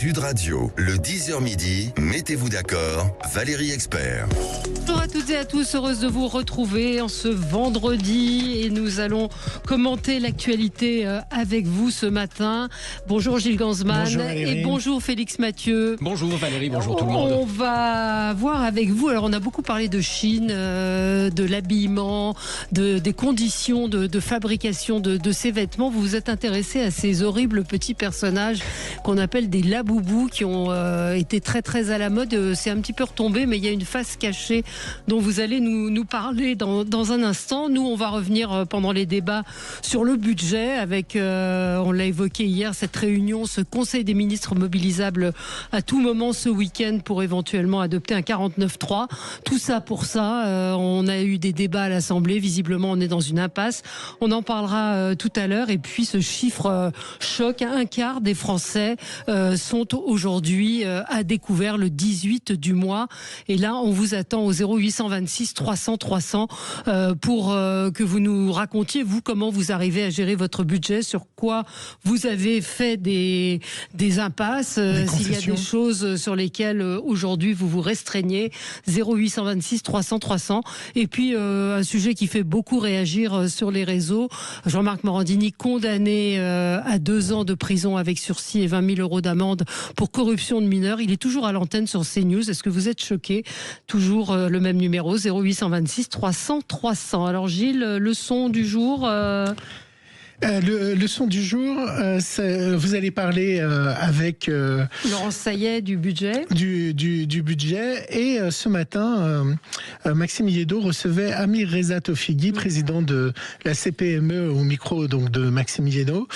Sud Radio, le 10h midi, mettez-vous d'accord, Valérie Expert. Bonjour à toutes et à tous, heureuse de vous retrouver en ce vendredi et nous allons commenter l'actualité avec vous ce matin. Bonjour Gilles Gansman. Bonjour et bonjour Félix Mathieu. Bonjour Valérie, bonjour tout le monde. On va voir avec vous, alors on a beaucoup parlé de Chine, de l'habillement, des conditions de fabrication de ces vêtements. Vous vous êtes intéressé à ces horribles petits personnages qu'on appelle des laboubous qui ont été très très à la mode. C'est un petit peu retombé, mais il y a une face cachée dont vous allez nous parler dans un instant. Nous, on va revenir pendant les débats sur le budget avec, on l'a évoqué hier, cette réunion, ce conseil des ministres mobilisable à tout moment ce week-end pour éventuellement adopter un 49.3. Tout ça pour ça. On a eu des débats à l'Assemblée. Visiblement, on est dans une impasse. On en parlera tout à l'heure. Et puis, ce chiffre choc, un quart des Français sont aujourd'hui à découvert le 18 du mois. Et là, on vous attend au 0826 300 300 pour que vous nous racontiez, vous, comment vous arrivez à gérer votre budget, sur quoi vous avez fait des impasses, s'il y a des choses sur lesquelles aujourd'hui vous vous restreignez. 0826 300 300. Et puis, un sujet qui fait beaucoup réagir sur les réseaux. Jean-Marc Morandini condamné à 2 ans de prison avec sursis et 20 000 € d'amende pour corruption de mineurs. Il est toujours à l'antenne sur CNews. Est-ce que vous êtes choqué? Toujours le même numéro, 0826 300 300. Alors Gilles, le son du jour le son du jour, vous allez parler avec Laurence Saillet du budget. Du budget. Et ce matin, Maxime Yeddo recevait Amir Reza Tofighi, président de la CPME, au micro donc de Maxime Yeddo,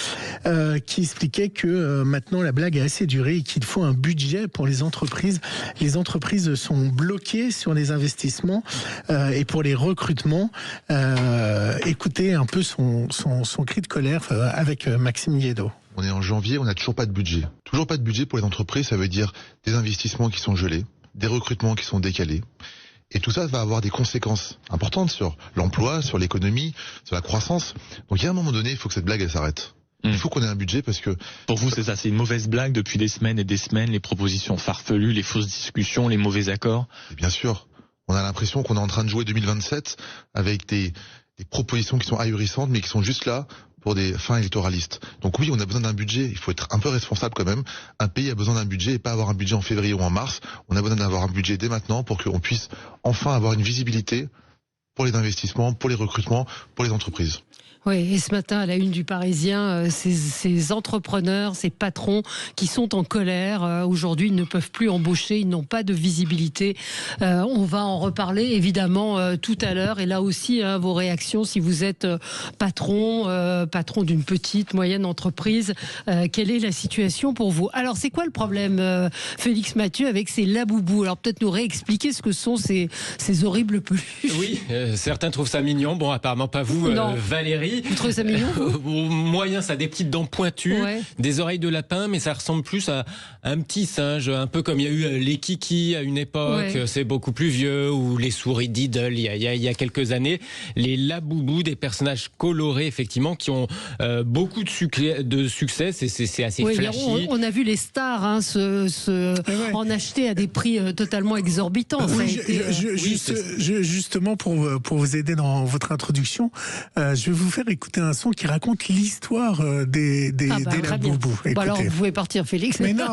qui expliquait que maintenant la blague a assez duré et qu'il faut un budget pour les entreprises. Les entreprises sont bloquées sur les investissements et pour les recrutements. Écoutez un peu son cri de colère avec Maxime Yeddo. On est en janvier, on n'a toujours pas de budget. Toujours pas de budget pour les entreprises, ça veut dire des investissements qui sont gelés, des recrutements qui sont décalés. Et tout ça va avoir des conséquences importantes sur l'emploi, sur l'économie, sur la croissance. Donc il y a un moment donné, il faut que cette blague elle s'arrête. Il faut qu'on ait un budget parce que... Pour vous, c'est ça, c'est une mauvaise blague depuis des semaines et des semaines, les propositions farfelues, les fausses discussions, les mauvais accords. Et bien sûr, on a l'impression qu'on est en train de jouer 2027 avec des propositions qui sont ahurissantes mais qui sont juste là pour des fins électoralistes. Donc oui, on a besoin d'un budget, il faut être un peu responsable quand même. Un pays a besoin d'un budget et pas avoir un budget en février ou en mars. On a besoin d'avoir un budget dès maintenant pour qu'on puisse enfin avoir une visibilité pour les investissements, pour les recrutements, pour les entreprises. Oui, et ce matin, à la une du Parisien, ces entrepreneurs, ces patrons qui sont en colère. Aujourd'hui, ils ne peuvent plus embaucher, ils n'ont pas de visibilité. On va en reparler, évidemment, tout à l'heure. Et là aussi, vos réactions, si vous êtes patron d'une petite, moyenne entreprise, quelle est la situation pour vous? Alors, c'est quoi le problème, Félix Mathieu, avec ces laboubous? Alors, peut-être nous réexpliquer ce que sont ces horribles peluches. Oui, certains trouvent ça mignon. Bon, apparemment pas vous, Valérie. Vous trouvez ça mignon? Moyen, ça a des petites dents pointues, ouais. Des oreilles de lapin, mais ça ressemble plus à un petit singe, un peu comme il y a eu les kikis à une époque, ouais. C'est beaucoup plus vieux, ou les souris Diddle il y a quelques années. Les laboubous, des personnages colorés, effectivement, qui ont beaucoup de succès, c'est assez flashy. On a vu les stars en acheter à des prix totalement exorbitants. Justement, pour vous aider dans votre introduction, je vais vous faire écouter un son qui raconte l'histoire des laboubous. Bon, alors vous pouvez partir, Félix. Mais non.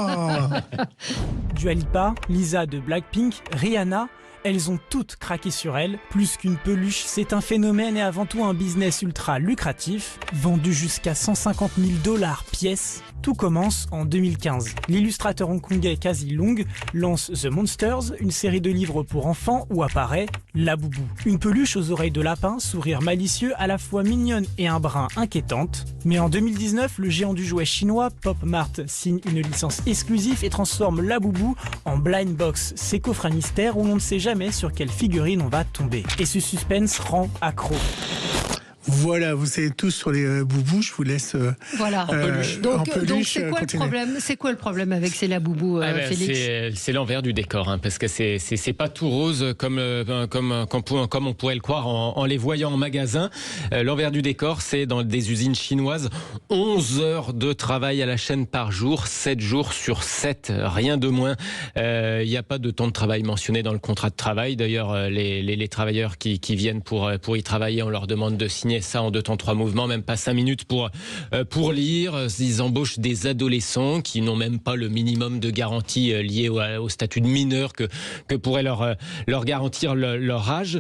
Dua Lipa, Lisa de Blackpink, Rihanna, elles ont toutes craqué sur elle. Plus qu'une peluche, c'est un phénomène et avant tout un business ultra lucratif, vendu jusqu'à 150 000 $ pièce. Tout commence en 2015. L'illustrateur hongkongais Kazi Lung lance The Monsters, une série de livres pour enfants où apparaît Laboubou. Une peluche aux oreilles de lapin, sourire malicieux, à la fois mignonne et un brin inquiétante. Mais en 2019, le géant du jouet chinois Pop Mart signe une licence exclusive et transforme Laboubou en blind box. C'est coffre à mystère où l'on ne sait jamais sur quelle figurine on va tomber. Et ce suspense rend accro. Voilà, vous savez tous sur les boubous, je vous laisse voilà. en peluche. Donc c'est quoi continuer. le problème? C'est quoi le problème avec ces laboubous, Félix? C'est l'envers du décor, hein, parce que c'est pas tout rose comme on pourrait le croire en les voyant en magasin. L'envers du décor, c'est dans des usines chinoises, 11 heures de travail à la chaîne par jour, 7 jours sur 7, rien de moins. Il n'y a pas de temps de travail mentionné dans le contrat de travail. D'ailleurs, les travailleurs qui viennent pour y travailler, on leur demande de signer ça en 2 temps 3 mouvements, même pas 5 minutes pour lire. Ils embauchent des adolescents qui n'ont même pas le minimum de garantie lié au statut de mineur que pourrait leur garantir leur âge.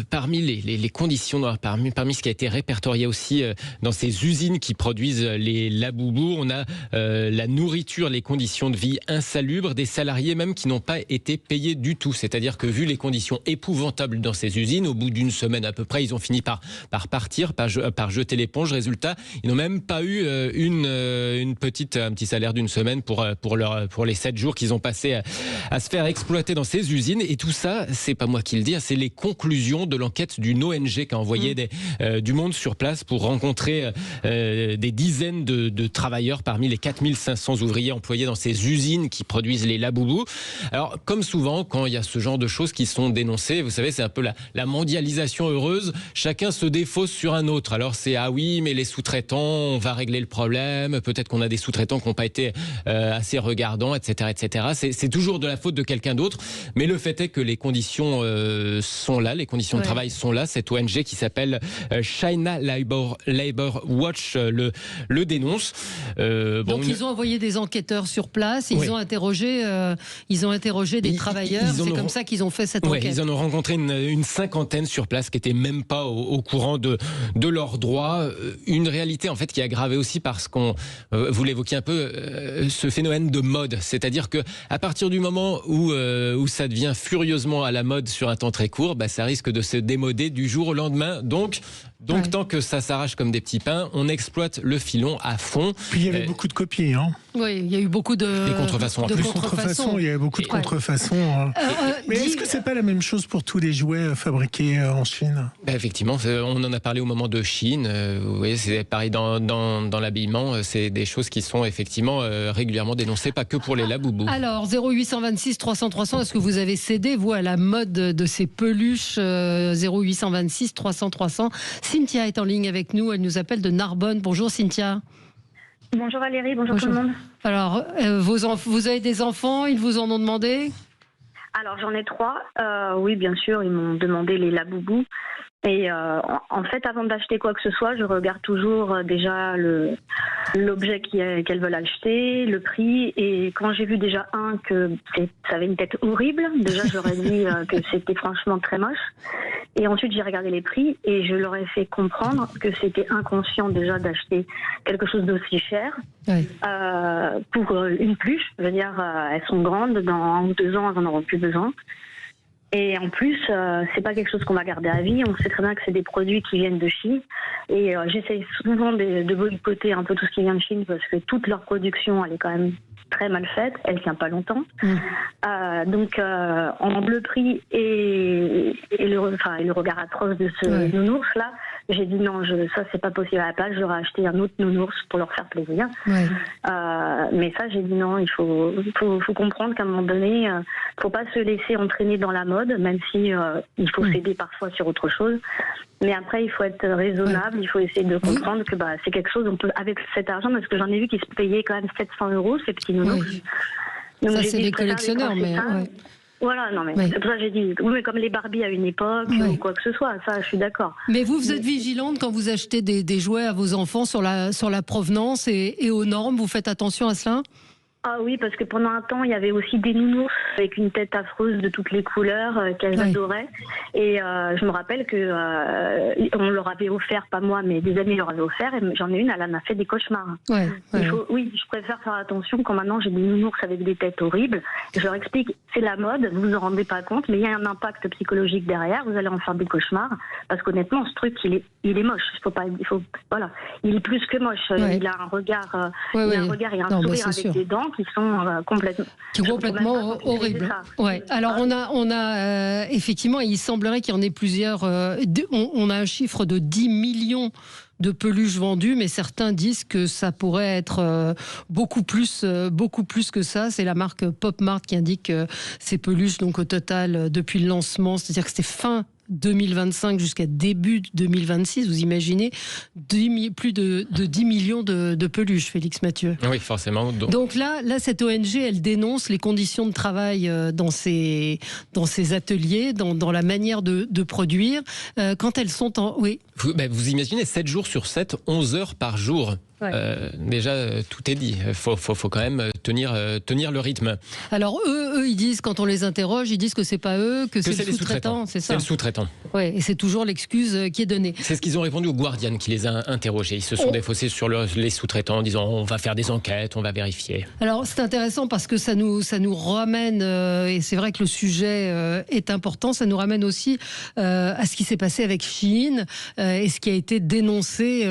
Parmi les conditions, parmi ce qui a été répertorié aussi dans ces usines qui produisent les laboubous, on a la nourriture, les conditions de vie insalubres, des salariés même qui n'ont pas été payés du tout. C'est-à-dire que vu les conditions épouvantables dans ces usines, au bout d'une semaine à peu près, ils ont fini par partir, par jeter l'éponge. Résultat, ils n'ont même pas eu un petit salaire d'une semaine pour les 7 jours qu'ils ont passé à se faire exploiter dans ces usines. Et tout ça, c'est pas moi qui le dis, c'est les conclusions de l'enquête d'une ONG qui a envoyé du monde sur place pour rencontrer des dizaines de travailleurs parmi les 4500 ouvriers employés dans ces usines qui produisent les laboubous. Alors, comme souvent, quand il y a ce genre de choses qui sont dénoncées, vous savez, c'est un peu la mondialisation heureuse. Chacun se défausse sur un autre. Alors, c'est ah oui, mais les sous-traitants, on va régler le problème. Peut-être qu'on a des sous-traitants qui n'ont pas été assez regardants, etc., etc. C'est toujours de la faute de quelqu'un d'autre. Mais le fait est que les conditions sont là, les conditions de travail sont là. Cette ONG qui s'appelle China Labor Watch le dénonce. Donc ils ont envoyé des enquêteurs sur place, ils ont interrogé des travailleurs. C'est comme ça qu'ils ont fait cette enquête. Ils en ont rencontré une cinquantaine sur place qui n'étaient même pas au courant de leurs droits. Une réalité en fait qui est aggravée aussi parce qu'on, vous l'évoquiez un peu, ce phénomène de mode. C'est-à-dire que à partir du moment où ça devient furieusement à la mode sur un temps très court, ça risque de se démoder du jour au lendemain. Donc tant que ça s'arrache comme des petits pains, on exploite le filon à fond. Puis il y avait beaucoup de copies. Oui, il y a eu beaucoup de contrefaçons. Il y avait beaucoup de contrefaçons. Mais est-ce que c'est pas la même chose pour tous les jouets fabriqués en Chine? Effectivement, on en a parlé au moment de Chine. Vous voyez, c'est pareil dans l'habillement. C'est des choses qui sont effectivement régulièrement dénoncées, pas que pour les laboubous. Alors, 0826 300 300, est-ce que vous avez cédé, vous, à la mode de ces peluches 0826 300 300. Cynthia est en ligne avec nous, elle nous appelle de Narbonne. Bonjour Cynthia. Bonjour Valérie, bonjour tout le monde. Alors, vous avez des enfants, ils vous en ont demandé? Alors j'en ai 3, oui bien sûr, ils m'ont demandé les laboubous. Et en fait, avant d'acheter quoi que ce soit, je regarde toujours déjà l'objet qu'elles veulent acheter, le prix. Et quand j'ai vu déjà que ça avait une tête horrible, déjà je leur ai dit que c'était franchement très moche. Et ensuite j'ai regardé les prix et je leur ai fait comprendre que c'était inconscient déjà d'acheter quelque chose d'aussi cher pour une pluche. Je veux dire, elles sont grandes, dans 1 ou 2 ans elles en auront plus besoin. Et en plus, c'est pas quelque chose qu'on va garder à vie. On sait très bien que c'est des produits qui viennent de Chine. Et j'essaye souvent de boycotter un peu tout ce qui vient de Chine parce que toute leur production, elle est quand même très mal faite. Elle tient pas longtemps. Donc, en le prix et le regard atroce de ce nounours-là, j'ai dit non, ça c'est pas possible. À la place, j'aurais acheté un autre nounours pour leur faire plaisir. Mais ça, j'ai dit non, il faut comprendre qu'à un moment donné, faut pas se laisser entraîner dans la mode, même si il faut céder parfois sur autre chose. Mais après, il faut être raisonnable, il faut essayer de comprendre que c'est quelque chose, on peut, avec cet argent, parce que j'en ai vu qui se payaient quand même 700 € ces petits nounours. Donc, ça, c'est des collectionneurs, mais... Voilà, non mais c'est pour ça que j'ai dit, oui, mais comme les Barbie à une époque ou quoi que ce soit, ça je suis d'accord. Mais vous êtes vigilante quand vous achetez des jouets à vos enfants sur la provenance et aux normes, vous faites attention à cela? Ah oui, parce que pendant un temps, il y avait aussi des nounours avec une tête affreuse de toutes les couleurs qu'elles adoraient. Et je me rappelle que on leur avait offert, pas moi, mais des amis leur avaient offert. Et j'en ai une, elle en a fait des cauchemars. Oui, je préfère faire attention quand maintenant j'ai des nounours avec des têtes horribles. Je leur explique, c'est la mode, vous vous en rendez pas compte, mais il y a un impact psychologique derrière. Vous allez en faire des cauchemars, parce qu'honnêtement, ce truc, il est moche. Il est plus que moche. Il a un regard, et un sourire avec des dents. qui sont complètement horribles. Ouais. Alors on a effectivement, il semblerait qu'il y en ait plusieurs. On a un chiffre de 10 millions de peluches vendues, mais certains disent que ça pourrait être beaucoup plus que ça. C'est la marque PopMart qui indique que ces peluches, donc au total, depuis le lancement, c'est-à-dire que c'était fin 2025 jusqu'à début 2026, vous imaginez, plus de 10 millions de peluches, Félix Mathieu. Oui, forcément. Donc là, cette ONG, elle dénonce les conditions de travail dans ces ateliers, dans la manière de produire, quand elles sont en... Oui. Vous imaginez 7 jours sur 7, 11 heures par jour. Ouais. Déjà, tout est dit. Il faut quand même tenir le rythme. Alors, eux, ils disent, quand on les interroge, ils disent que c'est pas eux, que c'est le sous-traitant. C'est ça. C'est le sous-traitant. Ouais, et c'est toujours l'excuse qui est donnée. C'est ce qu'ils ont répondu au Guardian qui les a interrogés. Ils se sont défaussés sur les sous-traitants en disant on va faire des enquêtes, on va vérifier. Alors, c'est intéressant parce que ça nous ramène, et c'est vrai que le sujet est important, ça nous ramène aussi à ce qui s'est passé avec Shein et ce qui a été dénoncé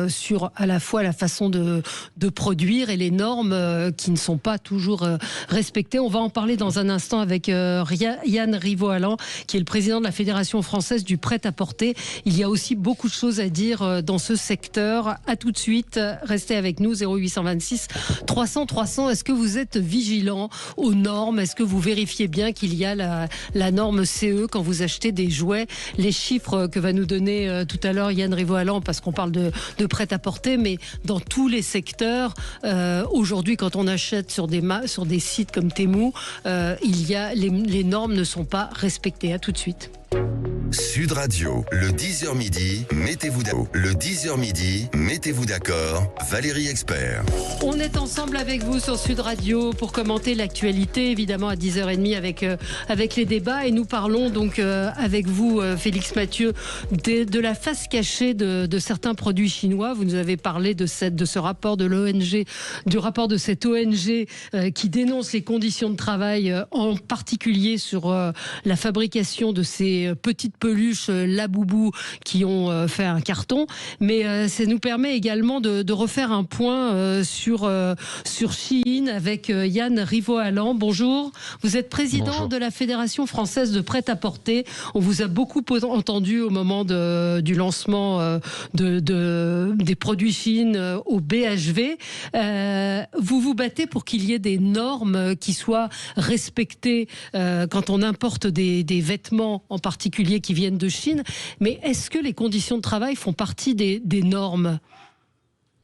sur à la fois la façon de produire et les normes qui ne sont pas toujours respectées. On va en parler dans un instant avec Yann Rivoalan, qui est le président de la Fédération française du prêt-à-porter. Il y a aussi beaucoup de choses à dire dans ce secteur. À tout de suite, restez avec nous, 0826 300 300. Est-ce que vous êtes vigilant aux normes? Est-ce que vous vérifiez bien qu'il y a la norme CE quand vous achetez des jouets? Les chiffres que va nous donner tout à l'heure Yann Rivoalan, parce qu'on parle de prêt-à-porter, mais dans tous les secteurs, aujourd'hui, quand on achète sur des sites comme Temu, les normes ne sont pas respectées. À tout de suite. Sud Radio, le 10h midi, mettez-vous d'accord. Le 10h midi, mettez-vous d'accord. Valérie Expert. On est ensemble avec vous sur Sud Radio pour commenter l'actualité, évidemment à 10h30 avec les débats. Et nous parlons donc avec vous, Félix Mathieu, de la face cachée de certains produits chinois. Vous nous avez parlé de ce rapport de l'ONG, du rapport de cette ONG qui dénonce les conditions de travail, en particulier sur la fabrication de ces petites peluches Laboubou qui ont fait un carton, mais ça nous permet également de refaire un point sur Shein avec Yann Rivoalan. Bonjour, vous êtes président de la Fédération française de prêt-à-porter. On vous a beaucoup entendu au moment du lancement des produits Shein au BHV. Vous vous battez pour qu'il y ait des normes qui soient respectées quand on importe des vêtements en particulier qui viennent de Chine, mais est-ce que les conditions de travail font partie des normes?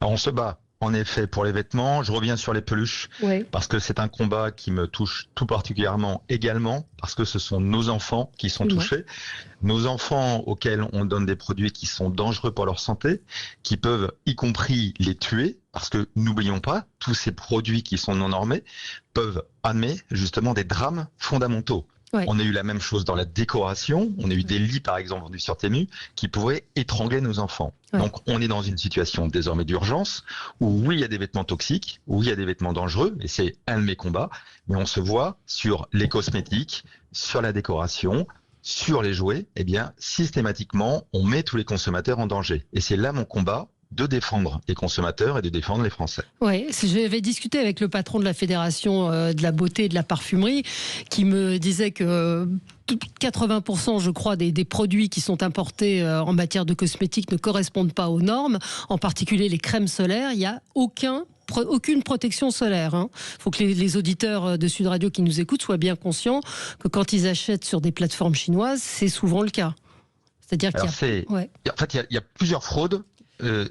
On se bat, en effet, pour les vêtements. Je reviens sur les peluches, parce que c'est un combat qui me touche tout particulièrement également, parce que ce sont nos enfants qui sont touchés. Nos enfants auxquels on donne des produits qui sont dangereux pour leur santé, qui peuvent y compris les tuer, parce que n'oublions pas, tous ces produits qui sont non normés peuvent amener justement des drames fondamentaux. On a eu la même chose dans la décoration. On a eu des lits, par exemple, vendus sur Temu, qui pouvaient étrangler nos enfants. Donc, on est dans une situation désormais d'urgence où, oui, il y a des vêtements toxiques, oui, il y a des vêtements dangereux, et c'est un de mes combats. Mais on se voit sur les cosmétiques, sur la décoration, sur les jouets. Eh bien, systématiquement, on met tous les consommateurs en danger. Et c'est là mon combat, de défendre les consommateurs et de défendre les Français. Oui, j'avais discuté avec le patron de la Fédération de la beauté et de la parfumerie qui me disait que 80%, je crois, des produits qui sont importés en matière de cosmétiques ne correspondent pas aux normes, en particulier les crèmes solaires. Il n'y a aucune protection solaire. Il faut que les auditeurs de Sud Radio qui nous écoutent soient bien conscients que quand ils achètent sur des plateformes chinoises, c'est souvent le cas. C'est-à-dire il y a plusieurs fraudes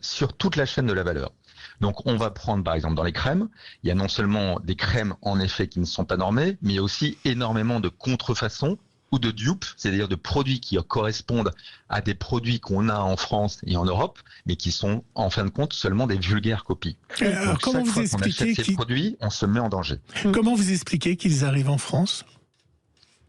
sur toute la chaîne de la valeur. Donc on va prendre par exemple dans les crèmes, il y a non seulement des crèmes en effet qui ne sont pas normées, mais il y a aussi énormément de contrefaçons ou de dupes, c'est-à-dire de produits qui correspondent à des produits qu'on a en France et en Europe, mais qui sont en fin de compte seulement des vulgaires copies. Alors, comment vous expliquez ces produits, on se met en danger. Comment vous expliquez qu'ils arrivent en France?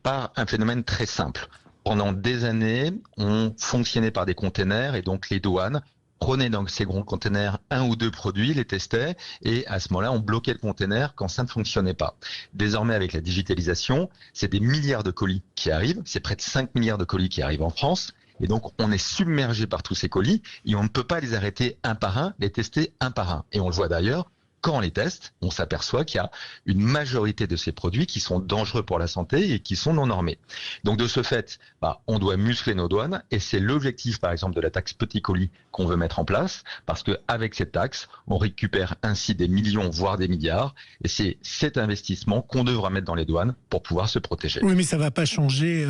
Par un phénomène très simple. Pendant des années, on fonctionnait par des containers et donc les douanes prenaient dans ces gros containers un ou deux produits, les testaient et à ce moment-là, on bloquait le container quand ça ne fonctionnait pas. Désormais, avec la digitalisation, c'est des milliards de colis qui arrivent, c'est près de 5 milliards de colis qui arrivent en France et donc on est submergé par tous ces colis et on ne peut pas les arrêter un par un, les tester un par un. Et on le voit d'ailleurs, quand on les teste, on s'aperçoit qu'il y a une majorité de ces produits qui sont dangereux pour la santé et qui sont non normés. Donc de ce fait, on doit muscler nos douanes et c'est l'objectif par exemple de la taxe petit colis qu'on veut mettre en place parce qu'avec cette taxe, on récupère ainsi des millions voire des milliards et c'est cet investissement qu'on devra mettre dans les douanes pour pouvoir se protéger. Oui, mais ça ne va pas changer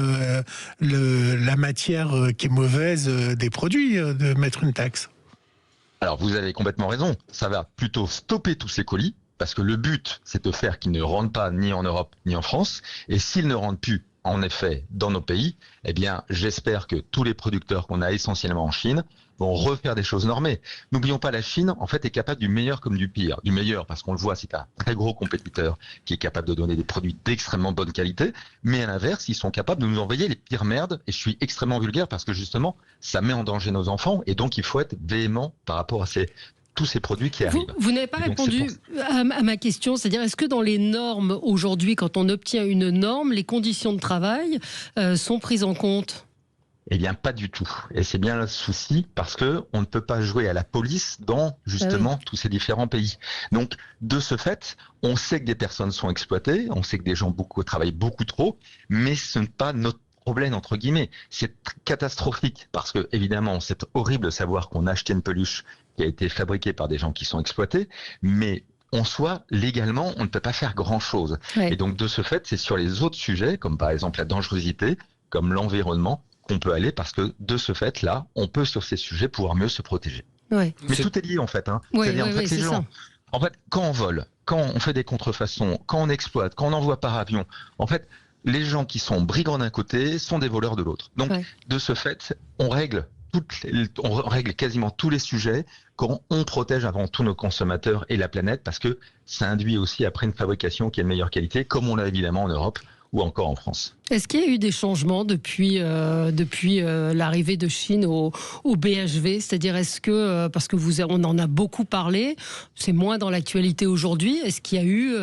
la matière qui est mauvaise des produits de mettre une taxe. Alors vous avez complètement raison, ça va plutôt stopper tous ces colis, parce que le but c'est de faire qu'ils ne rentrent pas ni en Europe ni en France, et s'ils ne rentrent plus en effet dans nos pays, eh bien j'espère que tous les producteurs qu'on a essentiellement en Chine vont refaire des choses normées. N'oublions pas, la Chine en fait est capable du meilleur comme du pire. Du meilleur parce qu'on le voit, c'est un très gros compétiteur qui est capable de donner des produits d'extrêmement bonne qualité, mais à l'inverse, ils sont capables de nous envoyer les pires merdes, et je suis extrêmement vulgaire parce que justement, ça met en danger nos enfants, et donc il faut être véhément par rapport à tous ces produits qui arrivent. Vous n'avez pas répondu à ma question, c'est-à-dire est-ce que dans les normes aujourd'hui, quand on obtient une norme, les conditions de travail sont prises en compte ? Eh bien, pas du tout. Et c'est bien le souci parce que on ne peut pas jouer à la police dans justement tous ces différents pays. Donc, de ce fait, on sait que des personnes sont exploitées, on sait que des gens travaillent beaucoup trop, mais ce n'est pas notre problème entre guillemets. C'est catastrophique parce que évidemment, c'est horrible de savoir qu'on a acheté une peluche qui a été fabriquée par des gens qui sont exploités, mais en soi, légalement, on ne peut pas faire grand-chose. Et donc, de ce fait, c'est sur les autres sujets, comme par exemple la dangerosité, comme l'environnement, qu'on peut aller parce que de ce fait-là, on peut sur ces sujets pouvoir mieux se protéger. Mais tout est lié en fait. C'est-à-dire en fait, les gens, en fait, quand on vole, quand on fait des contrefaçons, quand on exploite, quand on envoie par avion, en fait, les gens qui sont brigands d'un côté sont des voleurs de l'autre. Donc, de ce fait, on règle quasiment tous les sujets quand on protège avant tout nos consommateurs et la planète parce que ça induit aussi après une fabrication qui est de meilleure qualité, comme on l'a évidemment en Europe ou encore en France. Est-ce qu'il y a eu des changements depuis l'arrivée de Chine au BHV ? C'est-à-dire, est-ce que, parce que on en a beaucoup parlé, c'est moins dans l'actualité aujourd'hui, est-ce qu'il y a eu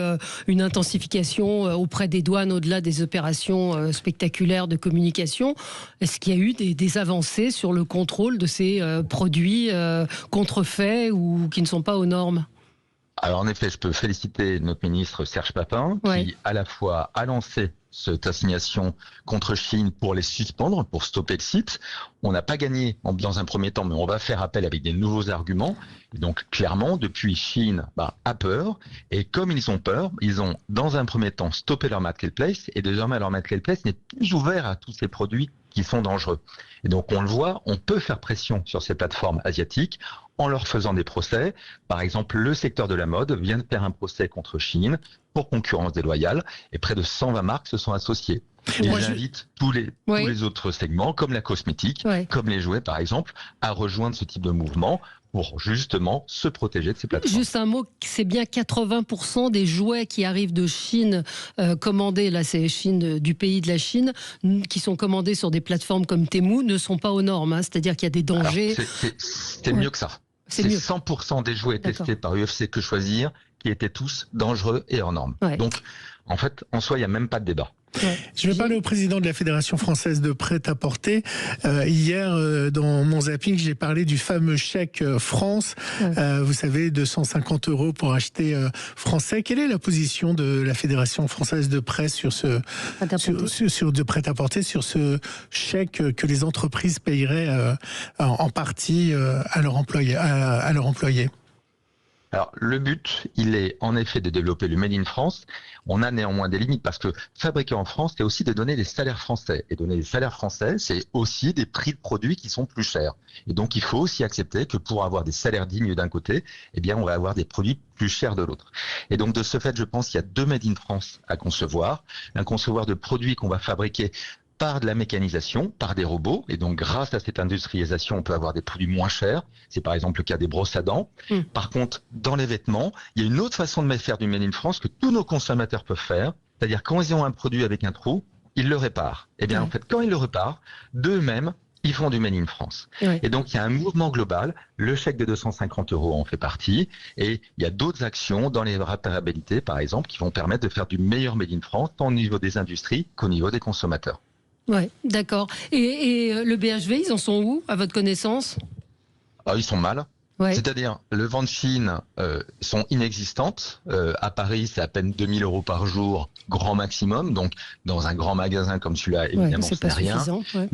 une intensification auprès des douanes au-delà des opérations spectaculaires de communication ? Est-ce qu'il y a eu des avancées sur le contrôle de ces produits contrefaits ou qui ne sont pas aux normes ? Alors en effet, je peux féliciter notre ministre Serge Papin qui à la fois a lancé cette assignation contre Chine pour les suspendre, pour stopper le site. On n'a pas gagné dans un premier temps, mais on va faire appel avec des nouveaux arguments. Et donc clairement, depuis Chine a peur. Et comme ils ont peur, ils ont dans un premier temps stoppé leur marketplace. Et désormais, leur marketplace n'est plus ouvert à tous ces produits qui sont dangereux. Et donc on le voit, on peut faire pression sur ces plateformes asiatiques en leur faisant des procès. Par exemple, le secteur de la mode vient de faire un procès contre Chine pour concurrence déloyale et près de 120 marques se sont associées. Et j'invite tous les autres segments, comme la cosmétique, comme les jouets par exemple, à rejoindre ce type de mouvement pour justement se protéger de ces plateformes. Juste un mot, c'est bien 80% des jouets qui arrivent de Chine, commandés, là c'est Chine, du pays de la Chine, qui sont commandés sur des plateformes comme Temu, ne sont pas aux normes. C'est-à-dire qu'il y a des dangers. C'est mieux que ça. C'est 100% des jouets testés par UFC Que Choisir qui étaient tous dangereux et hors normes. Donc, en fait, en soi, il n'y a même pas de débat. Je vais parler au président de la Fédération française de prêt-à-porter. Hier, dans mon zapping, j'ai parlé du fameux chèque France. Vous savez, 250 € pour acheter français. Quelle est la position de la Fédération française de prêt sur ce prêt-à-porter, sur ce chèque que les entreprises paieraient en partie à leurs employés? Alors, le but, il est en effet de développer le Made in France. On a néanmoins des limites parce que fabriquer en France, c'est aussi de donner des salaires français. Et donner des salaires français, c'est aussi des prix de produits qui sont plus chers. Et donc, il faut aussi accepter que pour avoir des salaires dignes d'un côté, eh bien, on va avoir des produits plus chers de l'autre. Et donc, de ce fait, je pense qu'il y a 2 Made in France à concevoir. Un concevoir de produits qu'on va fabriquer par de la mécanisation, par des robots. Et donc, grâce à cette industrialisation, on peut avoir des produits moins chers. C'est par exemple le cas des brosses à dents. Par contre, dans les vêtements, il y a une autre façon de faire du Made in France que tous nos consommateurs peuvent faire. C'est-à-dire, quand ils ont un produit avec un trou, ils le réparent. Et bien, en fait, quand ils le réparent, d'eux-mêmes, ils font du Made in France. Et donc, il y a un mouvement global. Le chèque de 250 € en fait partie. Et il y a d'autres actions dans les réparabilités, par exemple, qui vont permettre de faire du meilleur Made in France, tant au niveau des industries qu'au niveau des consommateurs. Oui, d'accord. Et le BHV, ils en sont où, à votre connaissance ? Ils sont mal. Ouais. C'est-à-dire, le vent de Chine sont inexistantes. À Paris, c'est à peine 2000 € par jour, grand maximum. Donc, dans un grand magasin comme celui-là, évidemment, c'est ce pas n'est rien. suffisant. Ouais.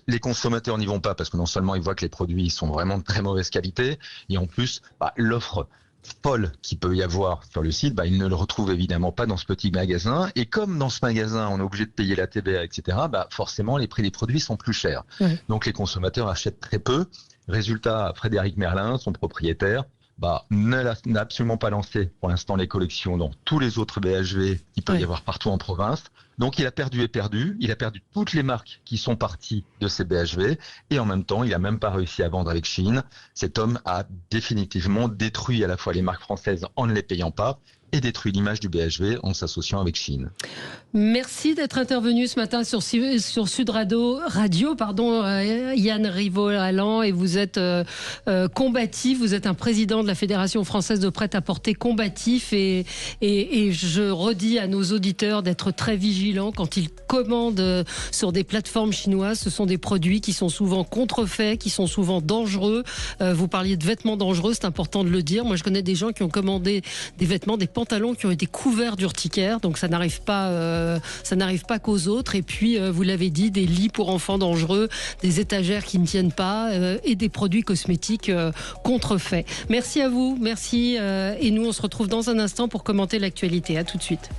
Les consommateurs n'y vont pas parce que non seulement ils voient que les produits sont vraiment de très mauvaise qualité, et en plus, l'offre folle qu'il peut y avoir sur le site, ils ne le retrouvent évidemment pas dans ce petit magasin. Et comme dans ce magasin, on est obligé de payer la TVA, etc., forcément, les prix des produits sont plus chers. Ouais. Donc, les consommateurs achètent très peu. Résultat, Frédéric Merlin, son propriétaire, n'a absolument pas lancé pour l'instant les collections dans tous les autres BHV qu'il peut y avoir partout en province. Donc il a perdu il a perdu toutes les marques qui sont parties de ces BHV et en même temps il a même pas réussi à vendre avec Shein. Cet homme a définitivement détruit à la fois les marques françaises en ne les payant pas et détruit l'image du BHV en s'associant avec Shein. Merci d'être intervenu ce matin sur Sud Radio, Yann Rivaud-Allan, et vous êtes combatif, vous êtes un président de la Fédération française de prêt-à-porter combatif, et je redis à nos auditeurs d'être très vigilants quand ils commandent sur des plateformes chinoises. Ce sont des produits qui sont souvent contrefaits, qui sont souvent dangereux. Vous parliez de vêtements dangereux, c'est important de le dire. Moi, je connais des gens qui ont commandé des vêtements, des pantalons qui ont été couverts d'urticaire, donc ça n'arrive pas qu'aux autres. Et puis, vous l'avez dit, des lits pour enfants dangereux, des étagères qui ne tiennent pas, et des produits cosmétiques contrefaits. Merci à vous, merci. Et nous, on se retrouve dans un instant pour commenter l'actualité. À tout de suite.